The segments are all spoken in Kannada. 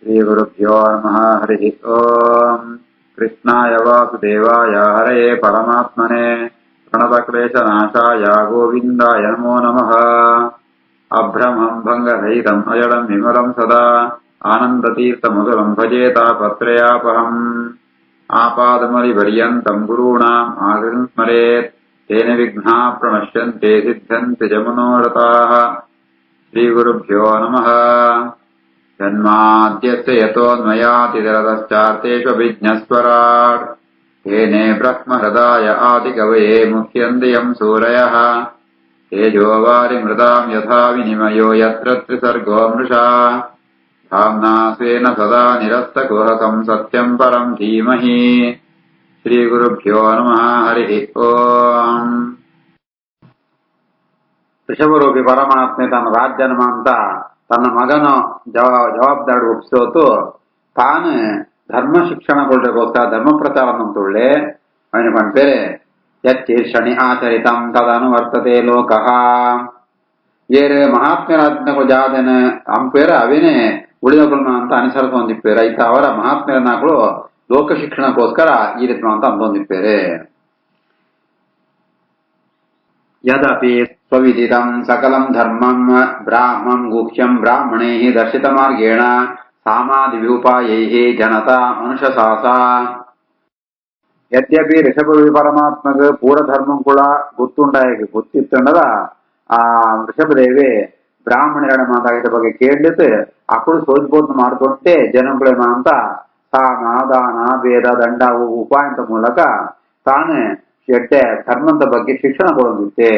श्रीगुरुभ्यो नमः। हरिः ओम्। कृष्णाय वासुदेवाय हरये परमात्मने प्रणतक्लेशनाशाय गोविन्दाय नमो नमः। अभ्रमम् भङ्गरहितम् अजडम् विमलम् सदा आनन्दतीर्थमधुरम् भजेतापत्रयापहम्। आपादमलिपर्यन्तम् गुरूणाम् आगतिम् स्मरेत् तेन विघ्नाः प्रणश्यन्ते सिद्ध्यन्ति च मनोरथाः। श्रीगुरुभ्यो नमः। जन्माद्यस्य यतोऽन्वयातिरतश्चार्तेष्वभिज्ञस्वराट् तेने ब्रह्महृदाय आदिकवये मुह्यन्ति सूरयः। तेजोवारिमृताम् यथा विनिमयो यत्र त्रिसर्गो मृषा धाम्ना स्वेन सदा निरस्तकुहकम् सत्यम् परम् धीमहि। श्रीगुरुभ्यो नमः। हरिः ओम्। ಋಷಭರೂಪಿ ಪರಮಾತ್ಮೆ ತನ್ನ ರಾಜ್ಯನ ಅಂತ ತನ್ನ ಮಗನ ಜವಾಬ್ದಾರಿ ಒಪ್ಪಿಸೋತು ತಾನು ಧರ್ಮ ಶಿಕ್ಷಣ ಕೊಡ್ಲಿಕ್ಕೋಸ್ಕರ ಧರ್ಮ ಪ್ರಚಾರ ಅಂತುಳ್ಳೆ ಅವನ ಪಂಪೇರೆ ಯಚ್ಚೀರ್ಷಣಿ ಆಚರಿತಂ ತದನುವರ್ತತೆ ಲೋಕಃ. ಏರು ಮಹಾತ್ಮರ ಆಜ್ಞೆಗಳು ಜಾದನ ಅಂಪೇರ ಅವೇನೆ ಉಳಿದಗಳನ್ನ ಅಂತ ಅನುಸರಿಸೊಂದಿಪ್ಪೇರೆ ಐತ ಅವರ ಮಹಾತ್ಮರನಾಗಳು ಲೋಕ ಶಿಕ್ಷಣಕ್ಕೋಸ್ಕರ ಈ ರೀತಿ ಅಂತ ಅಂದೊಂದಿಪ್ಪೇರೆ. ಯದಪಿ ಸ್ವವಿದಿತಂ ಸಕಲಂ ಧರ್ಮಂ ಬ್ರಾಹ್ಮಂ ಗುಹ್ಯಂ ಬ್ರಾಹ್ಮಣೈಃ ದರ್ಶಿತ ಮಾರ್ಗೇಣ ಸಾಮಾದಿವಿಉಪಾಯೈಃ ಜನತಾ ಮನುಷ್ಯಸಾಸ. ಯದ್ಯಪಿ ಋಷಭರೂಪಿ ಪರಮಾತ್ಮಗ ಪೂರ ಧರ್ಮಂ ಕೂಡ ಗೊತ್ತಿತ್ತಂಡದ ಆ ಋಷಭದೇವಿ ಬ್ರಾಹ್ಮಣರ ಮಾತಾಡಿದ ಬಗ್ಗೆ ಕೇಳಲಿತ್ತು ಅಕ್ಕಳು ಸೋಜ್ಬೋದ್ ಮಾಡ್ಕೊಟ್ಟೆ ಜನಗಳೇನ ಅಂತ ಸಾಮ ದಾನ ಭೇದ ದಂಡ ಉಪಾಯಂತ ಮೂಲಕ ತಾನು ಎಡ್ಡೆ ಧರ್ಮದ ಬಗ್ಗೆ ಶಿಕ್ಷಣ ಕೊಡೋದಿತ್ತೆ.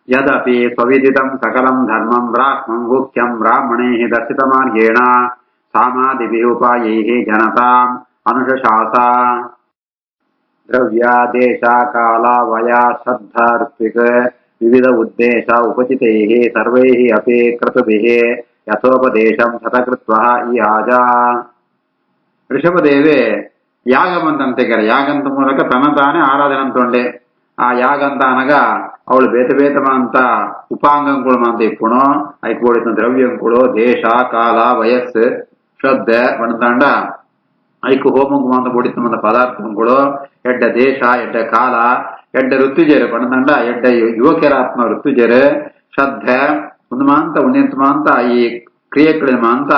ಯದಪಿ ಸ್ವವಿದಿತಂ ಸಕಲಂ ಧರ್ಮಂ ಬ್ರಾಹ್ಮಂ ಗುಹ್ಯಂ ಬ್ರಾಹ್ಮಣೈಃ ದರ್ಶಿತ ಮಾರ್ಗೇಣ ಸಾಮಾದಿಭಿಃ ಉಪಾಯೈಃ ಜನತಾಂ ಅನುಶಾಸ. ದ್ರವ್ಯ ದೇಶ ಕಾಲ ವಯ ಶ್ರದ್ಧಾ ಋತ್ವಿಕ್ ವಿವಿಧ ಉದ್ದೇಶ ಉಪಚಿತೈಃ ಸರ್ವೈಃ ಅಪಿ ಕೃತುಭಿಃ ಯಥೋಪದೇಶಂ ಶತಕೃತ್ವಃ ಯಾಜ. ಋಷಭದೇವಿ ಯಾಗಮಂತ ಯಾಗಂತ ಮೂಲಕ ತನ್ನ ತಾನೇ ಆರಾಧನೆ ಅಂತೊಂಡೆ ಆ ಯಾಗಂತ అనಗ ಅವಳು ಬೇತಬೇತಮಂತ ಉಪಾಂಗಗಳು ಅಂತ ಇಪ್ಪುಣು ಐಕೋಡಿತ ದ್ರವ್ಯಗಳು ದೇಶ ಕಾಲ ವಯಸ್ಸು ಶ್ರದ್ಧೆ ಬಣ್ತಾಂಡ ಐಕು ಹೋಮಂಗು ಅಂತ ಬೋಡಿತಮಂತ ಪದಾರ್ಥಗಳು ಎಡ್ಡ ದೇಶ ಎಡ್ಡ ಕಾಲ ಎಡ್ಡ ಋತುಜರು ಬಣ್ತಾಂಡ ಎಡ್ಡ ಯುವಕರಾತ್ಮ ಋತುಜರು ಶ್ರದ್ಧೆ ಒಂದು ಮಾಂತ ಉಣ್ಣೆಂತ ಮಾಂತ ಈ ಕ್ರಿಯೆಗಳ ಮಾಂತ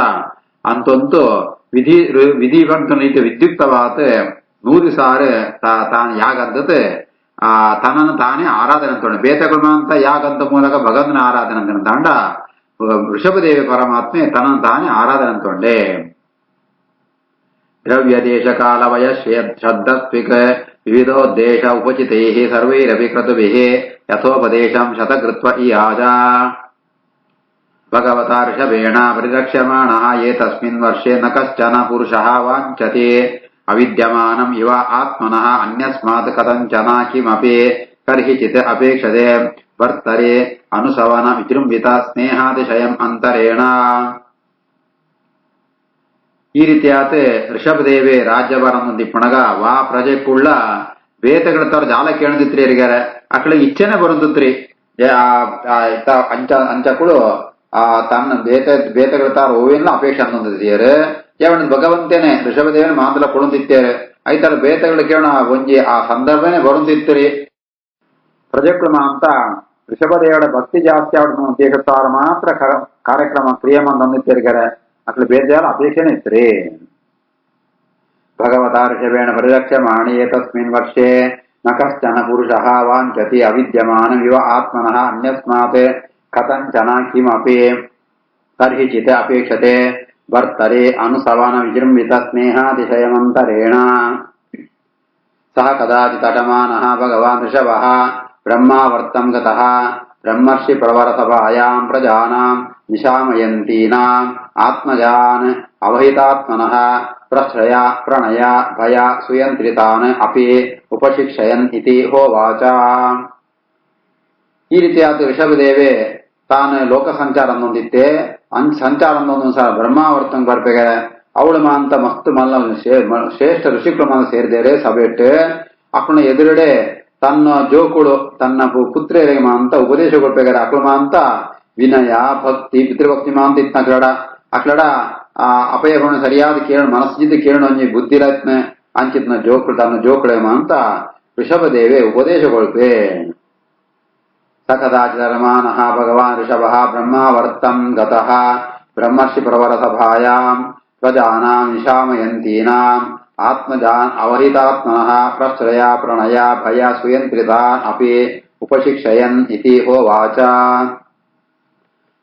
ಅಂತಂತೂ ವಿಧಿ ಬಂತು ನೀತಿ ವಿದ್ಯುಕ್ತವಾದ 100 ಸಾರು ತಾನು ಯಾಗಂತತೆ ತನ್ನನ್ನು ತಾನೇ ಆರಾಧನೆ ಅಂತೊಂಡೆ ಬೇತಗಳ ಅಂತ ಯಾಗಂತ ಮೂಲಕ ಭಗವಂತನ ಆರಾಧನೆ ಅಂತ ತಾಂಡ ಋಷಭದೇವಿ ಪರಮಾತ್ಮೆ ತನ್ನನ್ನು ತಾನೇ ಆರಾಧನೆ ಅಂತೊಂಡೆ. ದ್ರವ್ಯ ದೇಶ ಕಾಲ ವಯಸ್ಸೇ ಶ್ರದ್ಧತ್ವಿಕ ವಿವಿಧೋದ್ದೇಶ ಉಪಚಿತೈಃ ಸರ್ವೈರಪಿ ಕೃತುಭಿಃ ಯಥೋಪದೇಶಂ ಶತಕೃತ್ವ ಯಾಜ. ಭಗವತಾ ಋಷಭೇಣ ಪರಿರಕ್ಷ್ಯಮಾಣಃ ಏತಸ್ಮಿನ್ ವರ್ಷೆ ನ ಕಶ್ಚನ ಪುರುಷಃ ವಾಂಛತಿ ಅವಿದ್ಯಮಾನಂ ಇವ ಆತ್ಮನಃ ಅನ್ಯಸ್ಮಾತ್ ಕಥಂಚನ ಕಿಮಪಿ ಕರ್ಹಿಚಿತ್ ಅಪೇಕ್ಷತೆ ವರ್ತರೆ ಅನುಸವನ ವಿಜೃಂಭಿತ ಸ್ನೇಹಾತಿಶಯಂ ಅಂತರೇಣ. ಈ ರೀತಿಯಾದ ಋಷಭದೇವಿ ರಾಜ್ಯಭಾರನ್ನು ದಿಪ್ಪಣಗ ವಾ ಪ್ರಜೆಕ್ಕುಳ್ಳ ಬೇತಗಳ ತರ ಜಾಲ ಕೇಳದಿತ್ರಿ ಯಾರಿಗಾರ ಅಕ್ಕಳ ಇಚ್ಛೆನೆ ಬರುತ್ತತ್ರಿ ಅಂಚಕ್ಕಳು ತನ್ನ ಬೇತಗಳ ತಾರ ಓವೆಲ್ಲ ಅಪೇಕ್ಷೆ ಅಂತಂದಿದ್ದಾರೆ ಯಾವಣ ಭಗವಂತೇನೆ ಋಷಭದೇವನ ಮಾತಲ್ಲ ಕೊಡುತ್ತಿದ್ದಾರೆ ಐತರ ಬೇತಗಳ ಕೇಳೋಣ ಒಂಜಿ ಆ ಸಂದರ್ಭನೇ ಬರುತ್ತಿತ್ತರಿ ಪ್ರಜೆಕ್ರಮ ಅಂತ ಋಷಭದೇವರ ಭಕ್ತಿ ಜಾಸ್ತಿ ಆಡಿದ ಉದ್ದೇಶತ್ತಾರ ಮಾತ್ರ ಕಾರ್ಯಕ್ರಮ ಕ್ರಿಯಮಂತ ಅಂದಿದ್ದಾರೆ ಅಟ್ಲ ಬೇಜಾರ ಅಪೇಕ್ಷೆನೇ ಇತ್ರಿ. ಭಗವತಾ ಋಷಭೇಣ ಪರಿರಕ್ಷ್ಯಮಾಣಿ ಏತಸ್ಮಿನ್ ವರ್ಷೆ ನ ಕಶ್ಚನ ಪುರುಷಃ ವಾಂಛತಿ ಅವಿದ್ಯಮಾನಮಿವ ಆತ್ಮನಃ ಅನ್ಯಸ್ಮಾತ್ ಕಥಂಚನ ಕಿಮಪಿ ಕರ್ಹಿಚಿತ್ ಅಪೇಕ್ಷತೆ ವರ್ತರೆ ಅನುಸವನ ವಿಜೃಂಭಿತ ಸ್ನೇಹಾತಿಶಯಮಂತರೇಣ. ಸಹ ಕದಾಚಿತ್ ಅಟಮಾನಃ ಭಗವಾನ್ ಋಷಭಃ ಬ್ರಹ್ಮಾವರ್ತಂ ಗತಃ ಬ್ರಹ್ಮರ್ಷಿ ಪ್ರವರಸಭಾಯಾಂ ಪ್ರಜಾನಾಂ ನಿಶಾಮಯಂತೀನಾಂ ಆತ್ಮಜಾನ್ ಅವಹಿತಾತ್ಮನಃ ಪ್ರಶ್ರಯ ಪ್ರಣಯ ಭಯ ಸುಯಂತ್ರಿತಾನ್ ಅಪಿ ಉಪಶಿಕ್ಷಯನ್ ಇತಿ ಹೋವಾಚ. ಈ ರೀತಿಯಾದ ಋಷಭದೇವಿ ತಾನು ಲೋಕ ಸಂಚಾರ ಅನ್ನೊಂದಿತ್ತೆ ಸಂಚಾರ ಅನ್ನೊಂದು ಸಹ ಬ್ರಹ್ಮಾವರ್ತಂ ಬರ್ಬೇಕ ಅವಳು ಮಾಂತ ಮಸ್ತ್ ಮಲ್ಲ ಶ್ರೇಷ್ಠ ಋಷಿಗಳು ಮಾಂತ ಸೇರಿದೇರೆ ಸಭೆಟ್ಟು ಅಕ್ಕಳ ಎದುರುಡೆ ತನ್ನ ಜೋಕುಳು ತನ್ನ ಪುತ್ರಿಯರಿಗೆ ಮಾಂತ ಉಪದೇಶ ಕೊಡ್ಬೇಕಾರೆ ಅಕ್ಕಳು ಮಾಂತ ವಿನಯ ಭಕ್ತಿ ಪಿತೃಭಕ್ತಿ ಮಾಂತ ಇತ್ತ ಅಕ್ಲಡ ಅಪಯವನ್ನು ಸರಿಯಾದ ಕೇಳ ಮನಸ್ಸಿದ್ದು ಕೇಳೋ ಒಂಜಿ ಬುದ್ಧಿರತ್ನ ಅಂಚಿತ್ನ ಜೋಕ್ಳು ತನ್ನ ಜೋಕ್ಳೇಮ ಅಂತ ಋಷಭದೇವೆ ಉಪದೇಶಗೊಳ್ಪೆ. ಸಕದಾಚಿಧರ್ಮಾನಃ ಭಗವಾನ್ ಋಷಭಃ ಬ್ರಹ್ಮಾವರ್ತಂ ಗತಃ ಬ್ರಹ್ಮರ್ಷಿ ಪ್ರವರ ಸಭಾಯಾಂ ಪ್ರಜಾನಾಂ ನಿಶಾಮಯಂತೀನಾಂ ಆತ್ಮಜಾನ್ ಅವಹಿತಾತ್ಮನಃ ಪ್ರಶ್ರಯ ಪ್ರಣಯ ಭಯ ಸುಯಂತ್ರಿತಾನ್ ಅಪಿ ಉಪಶಿಕ್ಷಯನ್ ಇತಿ ಹೋವಾಚ.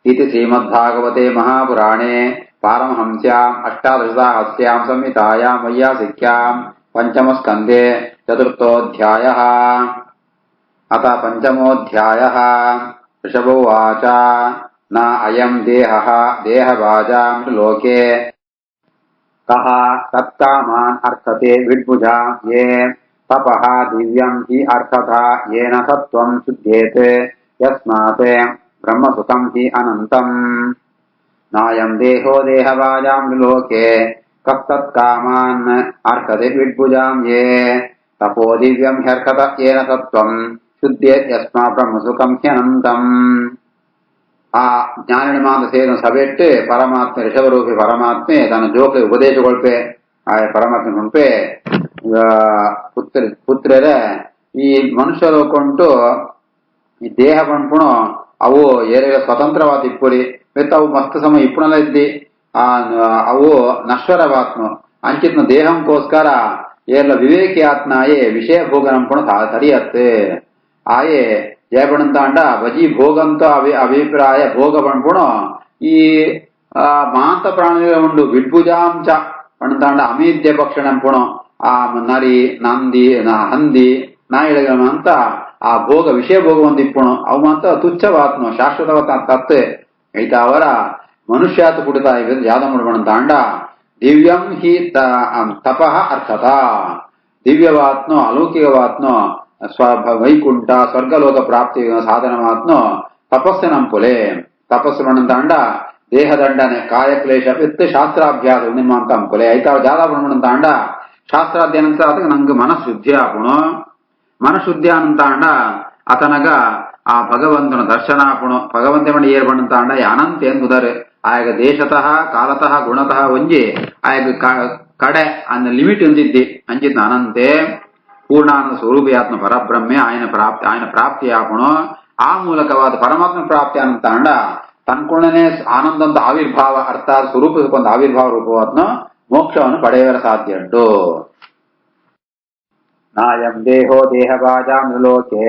इति श्रीमद्भागवते महापुराणे पारमहंस्याम् अष्टादशसाहस्र्यां संहितायां वैयासिक्यां पञ्चमस्कन्धे चतुर्थोऽध्यायः. अथ पञ्चमोऽध्यायः. ऋषभ उवाच न अयं देहः देहभाजां लोके कः तत्कामान् अर्थते विड्भुजा ये तपः दिव्यं हि अर्थता येन सत्त्वं शुध्येते यस्मात् ब्रह्मसुखं हि अनन्तम्. नायं देहो देहभाजां लोके कस्तत्कामान् अर्हते विड्भुजां ये तपो दिव्यं ह्यर्हत येन सत्त्वं शुद्धेत् यस्मात् ब्रह्मसुखं ह्यनन्तम्. ಆ ಜ್ಞಾನಿಮಾಂತ ಸೇರಿನ ಸಭೆಟ್ಟು ಪರಮಾತ್ಮೆ ಋಷಭರೂಪಿ ಪರಮಾತ್ಮೆ ತನ್ನ ಜೋಕೆ ಉಪದೇಶಗೊಳ್ಪೆ. ಆ ಪರಮಾತ್ಮೆ ಹೊಂಪೆ ಪುತ್ರರ ಈ ಮನುಷ್ಯ ಲೋಕಂಟು ಈ ದೇಹ ಪಂಪುಣು ಅವು ಏರಿಯ ಸ್ವತಂತ್ರವಾದ ಇಪ್ಪುರಿ ಮತ್ತು ಅವು ಮಸ್ತ್ ಸಮಯ ಇಪ್ಪುಣಲ ಇದ್ದಿ ಅವು ನಶ್ವರವಾತ್ಮ ಅಂಚಿತ್ನ ದೇಹಂಕೋಸ್ಕರ ಏರ್ಲ ವಿವೇಕಿ ಆತ್ನಾಯೇ ವಿಷಯ ಭೋಗನಂಪುಣ ಸರಿಯತ್ತೆ ಆಯೇ ಜಯಪಣಂತಾಂಡ ಭಜಿ ಭೋಗಂತ ಅಭಿಪ್ರಾಯ ಭೋಗ ಪಣ್ಪುಣ ಈ ಮಾಂತ ಪ್ರಾಣಿಗಳ ಉಂಡು ವಿಡ್ಭುಜಾಂಚ ಪಣಂತಾಂಡ ಅಮೀದ್ಯ ಭಕ್ಷಣಂಪುಣ ಆ ನರಿ ನಂದಿ ಹಂದಿ ನಾಯಿಗಳಂತ ಆ ಭೋಗ ವಿಷಯ ಭೋಗ ಒಂದಿಪ್ಪುಣ ಅವು ಮಾತ್ರ ತುಚ್ಛವಾತ್ಮ ಶಾಶ್ವತವಾದ ತತ್ವ ಐತ ಅವರ ಮನುಷ್ಯಾತ ಕುಡಿತ ಯಾದ ಮುಡ್ಬಣಂತಾಂಡ ದಿವ್ಯಂ ಹಿ ತಪಃ ಅರ್ಥತ ದಿವ್ಯವಾತ್ನೋ ಅಲೌಕಿಕವಾತ್ನೋ ವೈಕುಂಠ ಸ್ವರ್ಗಲೋಕ ಪ್ರಾಪ್ತಿ ಸಾಧನವಾತ್ನೋ ತಪಸ್ಸಿನಂಪುಲೆ ತಪಸ್ಸು ಮಣಂತಾಂಡ ದೇಹದಂಡನೆ ಕಾಯಕ್ಲೇಶ ವಿತ್ ಶಾಸ್ತ್ರಾಭ್ಯಾಸ ನಿಮ್ಮಂತ ಅಂಪುಲೆ ಐತಾವ ಜಾದ ಮಣಂತಾಂಡ ಶಾಸ್ತ್ರಾಧ್ಯಯನ ಅದಕ್ಕೆ ನಂಗೆ ಮನಃಶುದ್ಧಿ ಆಪುಣು ಮನಃಶುದ್ಧಿ ಅನಂತಾಂಡ ಅತನಗ ಆ ಭಗವಂತನ ದರ್ಶನ ಆಪುಣು ಭಗವಂತ ಮಣಿ ಏರ್ ಬಣಂತಾಂಡ ಅನಂತ ಎಂಬುದರೆ ಆಯಗ ದೇಶತಃ ಕಾಲತಃ ಗುಣತಃ ಒಂಜಿ ಆಯಗ ಕಡೆ ಅನ್ನ ಲಿಮಿಟ್ ಹೊಂದಿದ್ದಿ ಅಂಚಿದ್ನ ಅನಂತೆ ಪೂರ್ಣಾನಂದ ಸ್ವರೂಪಿಯಾತ್ಮ ಪರಬ್ರಹ್ಮೆ ఆయన ಪ್ರಾಪ್ತಿ ಆಪುಣು ಆ ಮೂಲಕವಾದ ಪರಮಾತ್ಮ ಪ್ರಾಪ್ತಿ ಅನಂತಾಂಡ ತನ್ಕೊಂಡನೆ ಆನಂದಂತ ಆವಿರ್ಭಾವ ಅರ್ಥಾತ್ ಸ್ವರೂಪಕ್ಕೊಂದು ಆವಿರ್ಭಾವ ರೂಪವಾದ್ನೋ ಮೋಕ್ಷವನ್ನು ಪಡೆಯುವ ಸಾಧ್ಯ ಉಂಟು. ನಾಯಂ ದೇಹೋ ದೇಹಭಾಜಾಂ ಲೋಕೆ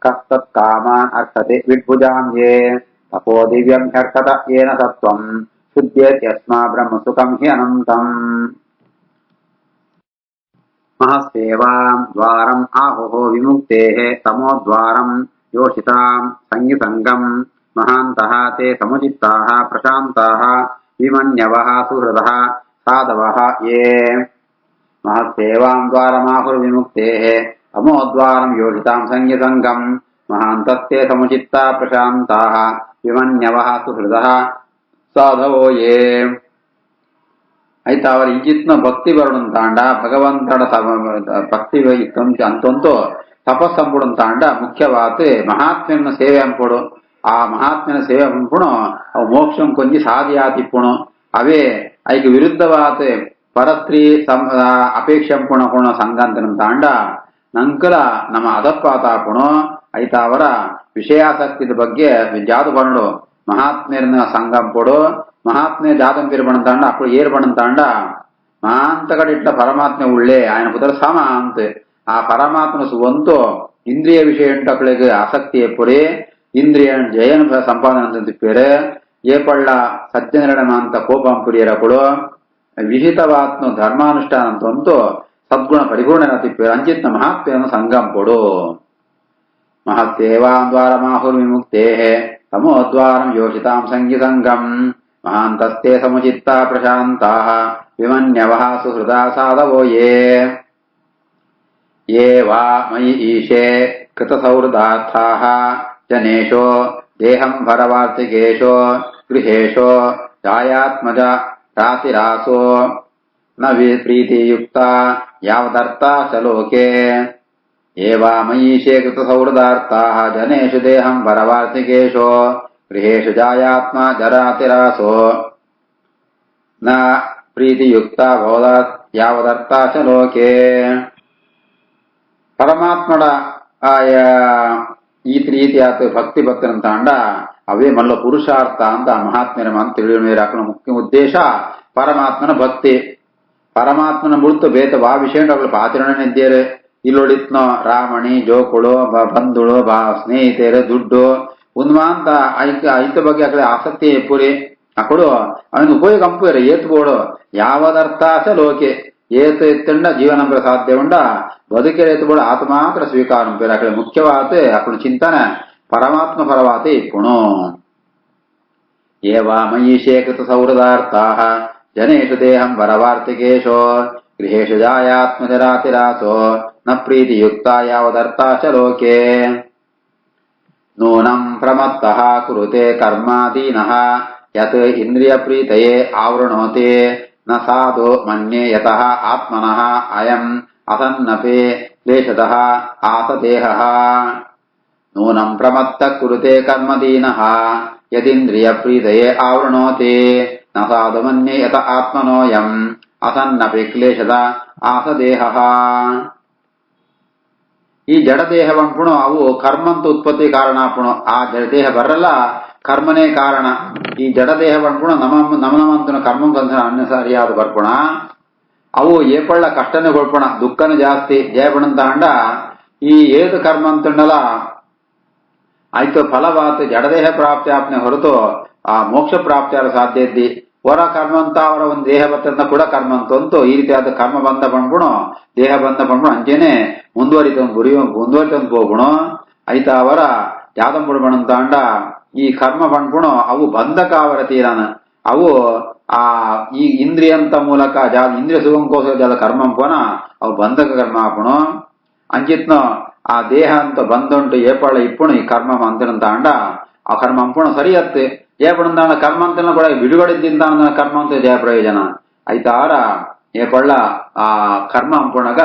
ಕಸ್ತತ್ ಕಾಮಾನ್ ಅರ್ಥತೆ ವಿಡ್ಭುಜಾಂ ಯೇ ತಪೋ ದಿವ್ಯಂ ಹ್ಯರ್ಥತ ಯೇನ ಸತ್ವಂ ಶುದ್ಧೇತ್ ಯಸ್ಮಾ ಬ್ರಹ್ಮಸುಖಂ ಹಿ ಅನಂತಂ. ಮಹಸ್ಸೇವಾಂ ದ್ವಾರಂ ಆಹುಃ ವಿಮುಕ್ತೇಃ ತಮೋದ್ವಾರಂ ಯೋಷಿತಾಂ ಸಂಯುಸಂಗಂ ಮಹಾಂತಃ ತೇ ಸಮಚಿತ್ತಾಃ ಪ್ರಶಾಂತಾಃ ವಿಮನ್ಯವಃ ಸುಹೃದಃ ಸಾಧವಃ ಯೇ. ಮಹಸ್ಸೇವಾಂ ದ್ವಾರಮಾಹುರ್ ವಿಮುಕ್ತೇಃ ತಮೋದ್ವಾರಂ ಯೋಷಿತಾಂ ಸಂಯುಸಂಗಂ ಮಹಾಂತಸ್ತೆ ಸಮಚಿತ್ತಾ ಪ್ರಶಾಂತಾಃ ವಿಮನ್ಯವಃ ಸುಹೃದಃ ಸಾಧವೋ ಯೇ. ಆಯ್ತಾ ಅವರ ಇಂಚಿತ್ನ ಭಕ್ತಿ ಬರುಣಂತಾಂಡ ಭಗವಂತನ ಭಕ್ತಿ ಅಂತಂತೂ ತಪಸ್ಸಂಪುಡಂತಾಂಡ ಮುಖ್ಯವಾದ ಮಹಾತ್ಮ್ಯನ ಸೇವೆ ಅಂಪುಡು ಆ ಮಹಾತ್ಮ್ಯನ ಸೇವೆ ಅಂಪುಣು ಅವು ಮೋಕ್ಷಂ ಕೊಂಜಿ ಸಾಧಿಯಾತಿಪ್ಪುಣು ಅವೇ ಐಕ್ ವಿರುದ್ಧವಾದ ಪರಸ್ತ್ರೀ ಅಪೇಕ್ಷಂಪುಣ ಪುಣ ಸಂಗಂತನಂತಾಂಡ ನಂಕಲ ನಮ್ಮ ಅದಪ್ಪಾತಾಪುಣು ಐತಾ ಅವರ ವಿಷಯಾಸಕ್ತಿದ ಬಗ್ಗೆ ಜಾದು ಬಣ್ಣು ಮಹಾತ್ಮ್ಯರನ್ನ ಸಂಗಂಪುಡು మహాత్మే జాతం పేరు పడంతాండ అప్పుడు ఏరు పడంతాండ మహాంతకడిట్ల పరమాత్మ ఉళ్ళే ఆయన పుదర సమాంత్ ఆ పరమాత్మ సువంతో ఇంద్రియ విషయం అక్కడికి ఆసక్ತಿ ಎಪ್ಪುಡೆ ಇಂದ್ರಿಯ ಜಯನ ಸಂಪಾದನೆ ಅಂತ ತಿಪ್ಪೇರೆ ಏಪಳ್ಳ ಸಜ್ಜನರಣ ಅಂತ ಕೋಪ ಅಂಪುಡಿಯರప్పుడు ವಿಹಿತವಾತ್ಮ ಧರ್ಮಾನುಷ್ಠಾನ ಅಂತಂತೂ ಸದ್ಗುಣ ಪರಿಪೂರ್ಣ ತಿಪ್ಪೇರೆ ಅಂಚಿತ್ನ ಮಹಾತ್ಮೆಯನ್ನು ಸಂಗಂಪುಡು. ಮಹತ್ಸೇವಾಂ ದ್ವಾರಮಾಹುರ್ ವಿಮುಕ್ತೇಃ ತಮೋದ್ವಾರಂ ಯೋಷಿತಾಂ ಸಂಗಿಸಂಗಂ ಮಹಾಂತಸ್ತೆ ಸಮಚಿತ್ತಾ ಪ್ರಶಾಂತಾಃ ವಿಮನ್ಯವಃ ಸುಹೃದಾ ಸಾಧವೋ ಯೇ. ಯೇ ವಾ ಮಯಿ ಈಶೇ ಕೃತಸೌಹೃದಾರ್ಥಾಃ ಜನೇಶೋ ದೇಹಂ ಭರವಾರ್ತಿಕೇಶೋ ಗೃಹೇಶೋ ಜಾಯಾತ್ಮಜ ರಾತಿರಾಸೋ ನ ಪ್ರೀತಿಯುಕ್ತ ಯಾವದರ್ಥಾ ಚ ಲೋಕೆ. ಯೇ ವಾ ಮಯೀಶೇ ಕೃತಸೌಹೃದಾರ್ಥಾಃ ಜನೇಶು ದೇಹಂ ಭರವಾರ್ತಿಕೇಶೋ ಗೃಹೇಶು ಜಾಯಾತ್ಮ ಜರಾತಿರಾಸೋ ನ ಪ್ರೀತಿಯುಕ್ತ ಭವದ ಯಾವದರ್ಥ ಚ ಲೋಕೆ. ಪರಮಾತ್ಮಡ ಈ ರೀತಿಯಾದ ಭಕ್ತಿ ಭಕ್ತರಂತ ಅಂಡ ಅವೇ ಮಲ್ಲ ಪುರುಷಾರ್ಥ ಅಂತ ಮಹಾತ್ಮರ ಅಂತ ತಿಳಿಯಕ ಮುಖ್ಯ ಉದ್ದೇಶ ಪರಮಾತ್ಮನ ಭಕ್ತಿ. ಪರಮಾತ್ಮನ ಮುಳ್ತು ಬೇತ ಬಾ ವಿಷಯ ಅವಳು ಪಾತಿರಣಿದ್ದೇರೆ ಇಲ್ಲೊಳಿತ್ನೋ ರಾಮಣಿ ಜೋಕುಳು ಬಂಧುಳು ಸ್ನೇಹಿತರು ದುಡ್ಡು ಉನ್ಮಾಂತ ಐತ ಬಗ್ಗೆ ಅಕಡೆ ಆಸಕ್ತಿ ಎಪ್ಪುರಿ ಅಕಡು ಅವನ ಉಪಯೋಗ ಅಂಪುರ ಏತ್ಬೋಡು ಯಾವದರ್ಥಾಸ ಲೋಕೆ ಏತ ಎತ್ತಂಡ ಜೀವನ ಸಾಧ್ಯ ಉಂಡ ಬದುಕಿರ ಎತ್ತಬೋಡು ಆತ ಮಾತ್ರ ಸ್ವೀಕಾರ ಪೇರು ಅಕಡೆ ಮುಖ್ಯವಾದ ಅಕಡು ಚಿಂತನೆ ಪರಮಾತ್ಮ ಪರವಾತೆ ಇಪ್ಪುಣು. ಏವಾ ಮಯೀಶೇಕೃತ ಸೌಹೃದಾರ್ಥಾ ಜನೇಶು ದೇಹಂ ವರವಾರ್ತಿಕೇಶೋ ಗೃಹೇಶು ಜಾಯಾತ್ಮಜರಾತಿರಾಸೋ ನ ಪ್ರೀತಿಯುಕ್ತ ಯಾವದರ್ಥಾ ಚ ಲೋಕೆ. ನೂನಂ ಪ್ರಮತ್ತಃ ಕುರುತೆ ಕರ್ಮಾದೀನಃ ಯತ್ ಇಂದ್ರಿಯ ಪ್ರೀತಯೇ ಆವೃಣೋತಿ ನ ಸಾಧು ಮನ್ಯೇ ಯತಃ ಆತ್ಮನಃ ಅಯಂ ಅಸನ್ನಪಿ ಕ್ಲೇಶತಃ ಆಸದೇಹಃ. ನೂನಂ ಪ್ರಮತ್ತಃ ಕುರುತೆ ಕರ್ಮದೀನಃ ಯದಿಂದ್ರಿಯ ಪ್ರೀತಯೇ ಆವೃಣೋತಿ ನ ಸಾಧು ಮನ್ಯೇ ಯತ ಆತ್ಮನೋಯಂ ಅಸನ್ನಪಿ ಕ್ಲೇಶದ ಆಸದೇಹಃ. ಈ ಜಡದೇಹವಂಪುಣು ಅವು ಕರ್ಮಂತ ಉತ್ಪತ್ತಿ ಕಾರಣಾಪುಣು. ಆ ಜಡದೇಹ ಬರಲ್ಲ ಕರ್ಮನೇ ಕಾರಣ. ಈ ಜಡದೇಹವಂಪುಣು ನಮನಮಂತನ ಕರ್ಮಂತ ಅನ್ಯಸಾರಿಯಾದ ಬರ್ಪುಣ ಅವು ಏಪಳ್ಳ ಕಷ್ಟನೇ ಕೊಳ್ಪುಣ ದುಃಖನ ಜಾಸ್ತಿ ಜಯಪಣಂತ ಅಂಡ ಈ ಏದು ಕರ್ಮ ಅಂತಂಡಲ್ಲ ಆಯ್ತು ಫಲವಾತು ಜಡದೇಹ ಪ್ರಾಪ್ತಿ ಆಪ್ನೆ ಹೊರತು ಆ ಮೋಕ್ಷ ಪ್ರಾಪ್ತಿಯಾದ ಸಾಧ್ಯ ಇದ್ದಿ ಹೊರ ಕರ್ಮ ಅಂತ ಅವರ ಒಂದು ದೇಹ ಬತ್ತಂತ ಕೂಡ ಕರ್ಮ ಅಂತಂತು ಈ ರೀತಿಯಾದ ಕರ್ಮ ಬಂದ ಬಂದ್ಬಿಣು ದೇಹ ಬಂದ ಬಂದ್ಬಿಣು ಅಂಚೆನೆ ಮುಂದುವರಿತಂದು ಹೋಗ್ಬಿಣು ಆಯ್ತಾ ಅವರ ಯಾದಂಬಿಡ್ಬಣಂತ ಅಂಡ ಈ ಕರ್ಮ ಬಂದ್ಬಿಣು ಅವು ಬಂಧಕ ಅವರ ತೀರಾನ ಅವು ಆ ಈ ಇಂದ್ರಿಯಂತ ಮೂಲಕ ಇಂದ್ರಿಯ ಸುಖಂಕೋಸ್ಕರ ಜಾಲ ಕರ್ಮ ಅಂಪೋನ ಅವು ಬಂಧಕ ಕರ್ಮ ಆಪುಣು ಅಂಚಿತ್ನು ಆ ದೇಹ ಅಂತ ಬಂದುಂಟು ಏಪಳ ಇಪ್ಪುಣು ಈ ಕರ್ಮ ಅಂತನಂತ ಅಂಡ ಆ ಕರ್ಮ ಅಂಪುಣ ಸರಿಯತ್ತೆ ಏಪಣ ಕರ್ಮ ಅಂತ ಕೂಡ ಬಿಡುಗಡೆದಿಂದ ಕರ್ಮ ಅಂತ ಜಯ ಪ್ರಯೋಜನ ಆಯ್ತಾರ ಏಪಳ್ಳ ಆ ಕರ್ಮ ಅಂಪುಣಗ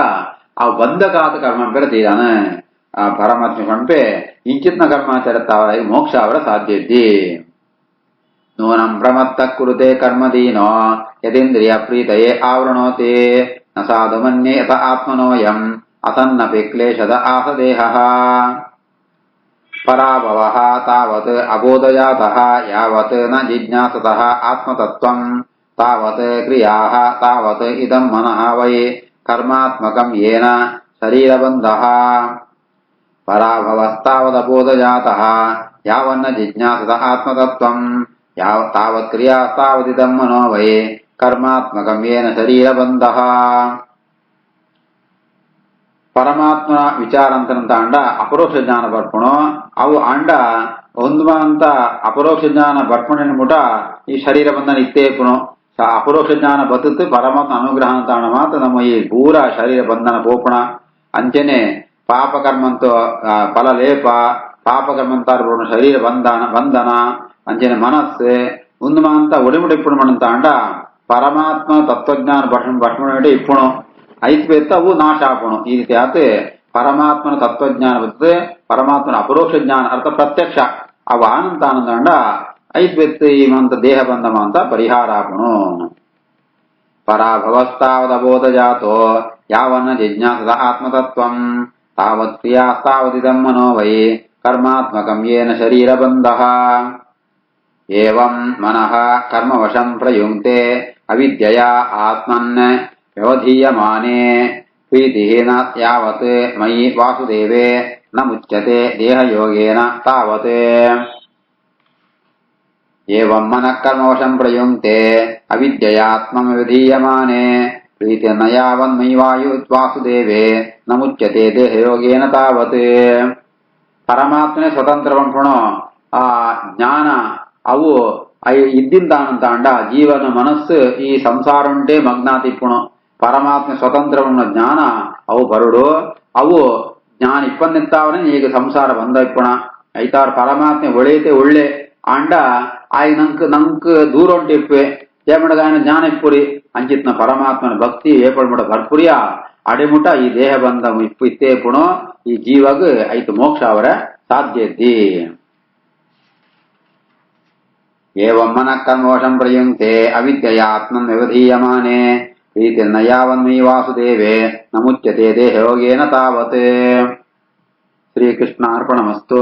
ಆ ಬಂಧಕಾತ ಕರ್ಮ ಪೇರ ತೀರಾನೆ ಆ ಪರಮಾತ್ಮ ಪಂಪೆ ಇಂಚಿತ್ನ ಕರ್ಮಾಚರತಾವ ಮೋಕ್ಷ ಅವರ ಸಾಧ್ಯ ಇದ್ದಿ. ನೂನಂ ಪ್ರಮತ್ತ ಕುರುತೆ ಕರ್ಮದೀನೋ ಯದಿಂದ್ರಿಯ ಪ್ರೀತಯೇ ಆವೃಣೋತಿ ನ ಸಾಧು ಮನ್ಯೇ ಯತ ಆತ್ಮನೋಯಂ ಅಸನ್ನಪಿ ಕ್ಲೇಶದ ಆಸದೇಹಃ. ಪರಾಭವಃ ತಾವತ್ ಅಬೋಧಜಾತಃ ಯಾವತ್ ನ ಜಿಜ್ಞಾಸತಃ ಆತ್ಮತತ್ವಂ ತಾವತ್ ಕ್ರಿಯಾಃ ತಾವತ್ ಇದಂ ಮನಃ ವೈ ಕರ್ಮಾತ್ಮಕಂ ಯೇನ ಶರೀರಬಂಧಃ. ಪರಾಭವಸ್ತಾವದಬೋಧಜಾತಃ ಯಾವನ್ನ ಜಿಜ್ಞಾಸತ ಆತ್ಮತತ್ವಂ ತಾವತ್ ಕ್ರಿಯಾಸ್ತಾವದಿದಂ ಮನೋ ವೈ ಕರ್ಮಾತ್ಮಕಂ ಯೇನ ಶರೀರಬಂಧಃ. ಪರಮಾತ್ಮ ವಿಚಾರ ಅಂತನಂತ ಅಂಡ ಅಪರೋಕ್ಷ ಜ್ಞಾನ ಬರ್ಪಣು ಅವು ಅಂಡ ಹೊಂದುವಂತ ಅಪರೋಕ್ಷ ಜ್ಞಾನ ಬರ್ಪಣಿನ ಮುಟ ಈ ಶರೀರ ಬಂಧನ ಇತ್ತೇ ಪುಣು ಅಪರೋಕ್ಷ ಜ್ಞಾನ ಬದುತ್ತು ಪರಮಾತ್ಮ ಅನುಗ್ರಹ ಅಂತ ಮಾತ್ರ ನಮ್ಮ ಈ ಪೂರ ಶರೀರ ಬಂಧನ ಪೋಪಣ ಅಂಚನೆ ಪಾಪಕರ್ಮಂತ ಫಲಲೇಪ ಪಾಪಕರ್ಮಂತ ಶರೀರ ಬಂಧನ ಅಂಚನೆ ಮನಸ್ಸು ಉಂದುಮಂತ ಒಡಿಮುಡಿಪ್ಪುಣು ಮಣಂತ ಅಂಡ ಪರಮಾತ್ಮ ತತ್ವಜ್ಞಾನ ಭಟ್ಮಣ ಇಪ್ಪುಣು ಐತ್ ಅವು ನಾಶ ಆಪುಣು. ಈ ರೀತಿ ಆತ ಪರಮಾತ್ಮನ ತತ್ವಜ್ಞಾನ ಬರ್ತದೆ ಪರಮಾತ್ಮನ ಅಪರೋಕ್ಷ ಜ್ಞಾನ ಅರ್ಥ ಪ್ರತ್ಯಕ್ಷ ಅವು ಆನಂತ ಆನಂದ ಅಂಡ ಐತ್ ಇವಂತ ದೇಹ ಬಂಧಮ ಅಂತ ಪರಿಹಾರ ಆಪುಣು. ಪರಾಭವಸ್ತಾವದಬೋಧಜಾತೋ ಯಾವನ್ನ ಜಿಜ್ಞಾಸದ ಆತ್ಮತತ್ವಂ ತಾವತ್ ಕ್ರಿಯಾಸ್ತಾವದಿದಂ ಮನೋ ವೈ ಕರ್ಮಾತ್ಮಕಂ ಯೇನ ಶರೀರಬಂಧಃ. ಏವಂ ಮನಃ ಕರ್ಮವಶಂ ಪ್ರಯುಂಕ್ತೆ ಅವಿದ್ಯೆಯ ಆತ್ಮನ್ ವ್ಯವಧೀಯಮಾನೆ ಪ್ರೀತಿಹೀನ ಯಾವತ್ ಮಯಿ ವಾಸುದೇವೇ ನ ಮುಚ್ಯತೆ ದೇಹಯೋಗೇನ ತಾವತ್. ಏವಂ ಮನಃ ಕರ್ಮವಶಂ ಪ್ರಯುಂಕ್ತೆ ಅವಿದ್ಯಯಾತ್ಮಂ ವ್ಯವಧೀಯಮಾನೆ ಪ್ರೀತಿನ ಯಾವನ್ಮಯಿ ವಾಸುದೇವೇ ನ ಮುಚ್ಯತೆ ದೇಹಯೋಗೇನ ತಾವತ್. ಪರಮಾತ್ಮನೇ ಸ್ವತಂತ್ರ ಬಂಪುಣು ಆ ಜ್ಞಾನ ಅವು ಇದ್ದಿಂದಾನಂತ ಅಂಡ ಜೀವನ ಮನಸ್ಸು ಈ ಸಂಸಾರ ಉಂಟೆ ಮಗ್ನಾತಿಪ್ಪುಣು ಪರಮಾತ್ಮ ಸ್ವತಂತ್ರವನ್ನ ಜ್ಞಾನ ಅವು ಬರುಡು ಅವು ಜ್ಞಾನ ಇಪ್ಪನ್ನೆತ್ತಾವನೆ ಈಗ ಸಂಸಾರ ಬಂದ ಇಪ್ಪುಣ ಐತಾರ ಪರಮಾತ್ಮ ಒಳ್ಳೆಯತೆ ಒಳ್ಳೆ ಅಂಡ ಆಯ್ ನಂಕ್ ದೂರ ಉಂಟಿಪ್ಪೆ ಜಯಮಡಗಾಯನ ಜ್ಞಾನ ಇಪ್ಪುರಿ ಅಂಚಿತ್ನ ಪರಮಾತ್ಮನ ಭಕ್ತಿ ಏಪಳ್ಮಡ ಭರ್ಪುರಿಯ ಅಡೆಮುಟ ಈ ದೇಹ ಬಂದ ಇಪ್ಪು ಇತ್ತೇ ಪುಣು ಈ ಜೀವಗ ಐತು ಮೋಕ್ಷ ಅವರ ಸಾಧ್ಯ ಇದ್ದಿ. ಏವಂ ಮನಃ ಕರ್ಮವಶಂ ಪ್ರಯುಂಕ್ತೆ ಅವಿದ್ಯಯಾತ್ಮನ್ ವ್ಯವಧೀಯಮಾನೆ ಪ್ರೀತಿರ್ನ ಯಾವನ್ಮಯಿ ವಾಸುದೇವೇ ನ ಮುಚ್ಯತೆ ದೇಹಯೋಗೇನ ತಾವತ್. ಶ್ರೀಕೃಷ್ಣಾರ್ಪಣಮಸ್ತು.